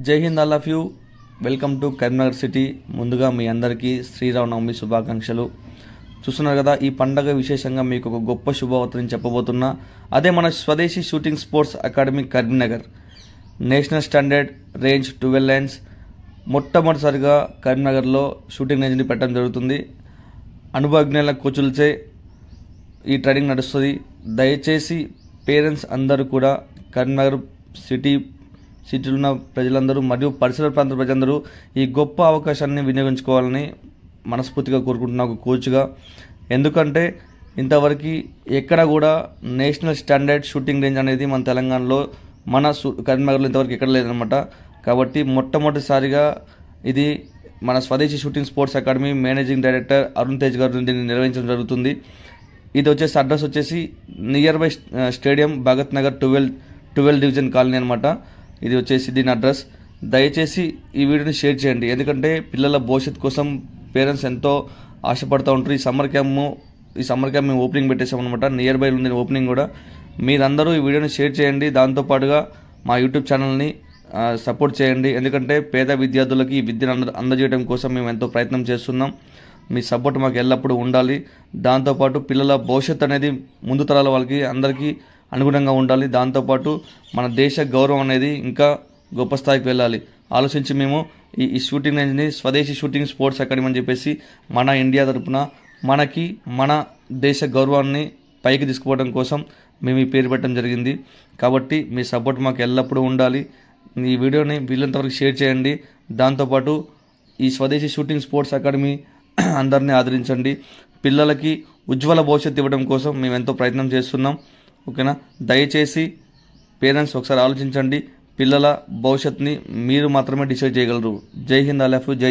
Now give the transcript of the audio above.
జై Hind all of you. Welcome to Karimnagar city. ముందుగా మీ అందరికీ శ్రీరామనవమి శుభాకాంక్షలు. చూస్తున్నారు కదా, ఈ పండగ విశేషంగా మీకు ఒక గొప్ప శుభవార్తని చెప్పబోతున్నా. అదే మన స్వదేశీ shooting sports academy Karimnagar national standard range 12 lines మొట్టమొదటిసారిగా కరీంనగర్లో షూటింగ్ రేంజ్ని పెట్టడం జరుగుతుంది. అనుభవజ్ఞుల కోచులచే ఈ ట్రైనింగ్ నడుస్తుంది. దయచేసి పేరెంట్స్ అందరూ కూడా కరీంనగర్ సిటీలో ఉన్న ప్రజలందరూ మరియు పరిసర ప్రాంత ప్రజలందరూ ఈ గొప్ప అవకాశాన్ని వినియోగించుకోవాలని మనస్ఫూర్తిగా కోరుకుంటున్నా ఒక కోచ్గా. ఎందుకంటే ఇంతవరకు ఎక్కడ కూడా నేషనల్ స్టాండర్డ్ షూటింగ్ రేంజ్ అనేది మన తెలంగాణలో కరీంనగర్లో ఇంతవరకు ఎక్కడ లేదనమాట. కాబట్టి మొట్టమొదటిసారిగా ఇది మన స్వదేశీ shooting sports academy managing director Arun Tej గారు దీన్ని నిర్వహించడం జరుగుతుంది. ఇది వచ్చేసి అడ్రస్ వచ్చేసి near by stadium Bhagat Nagar 12 division colony అనమాట. ఇది వచ్చేసి దీని అడ్రస్. దయచేసి ఈ వీడియోని షేర్ చేయండి. ఎందుకంటే పిల్లల భవిష్యత్తు కోసం పేరెంట్స్ ఎంతో ఆశపడుతూ ఉంటారు. ఈ సమ్మర్ క్యాంప్ మేము ఓపెనింగ్ పెట్టేసాం అనమాట. నియర్ బై ఉంది ఓపెనింగ్ కూడా. మీరందరూ ఈ వీడియోని షేర్ చేయండి. దాంతోపాటుగా మా యూట్యూబ్ ఛానల్ని సపోర్ట్ చేయండి. ఎందుకంటే పేద విద్యార్థులకి ఈ విద్యను అందజేయడం కోసం మేము ఎంతో ప్రయత్నం చేస్తున్నాం. మీ సపోర్ట్ మాకు ఎల్లప్పుడూ ఉండాలి. దాంతోపాటు పిల్లల భవిష్యత్తు అనేది ముందు తరాల వాళ్ళకి అందరికీ అనుగుణంగా ఉండాలి. దాంతోపాటు మన దేశ గౌరవం అనేది ఇంకా గొప్ప స్థాయికి వెళ్ళాలి. ఆలోచించి మేము ఈ షూటింగ్ రేంజ్ని స్వదేశీ షూటింగ్ స్పోర్ట్స్ అకాడమీ అని చెప్పేసి మన ఇండియా తరపున మన దేశ గౌరవాన్ని పైకి తీసుకుపోవడం కోసం మేము ఈ పేరు పెట్టడం జరిగింది. కాబట్టి మీ సపోర్ట్ మాకు ఎల్లప్పుడూ ఉండాలి. ఈ వీడియోని వీళ్ళంతవరకు షేర్ చేయండి. దాంతోపాటు ఈ స్వదేశీ షూటింగ్ స్పోర్ట్స్ అకాడమీ అందరినీ ఆదరించండి. పిల్లలకి ఉజ్వల భవిష్యత్తు ఇవ్వడం కోసం మేము ఎంతో ప్రయత్నం చేస్తున్నాం. ఓకేనా? దయచేసి పేరెంట్స్ ఒకసారి ఆలోచించండి. పిల్లల భవిష్యత్తుని మీరు మాత్రమే డిసైడ్ చేయగలరు. జై హింద్ ఆల్ ఆఫ్ యూ. జై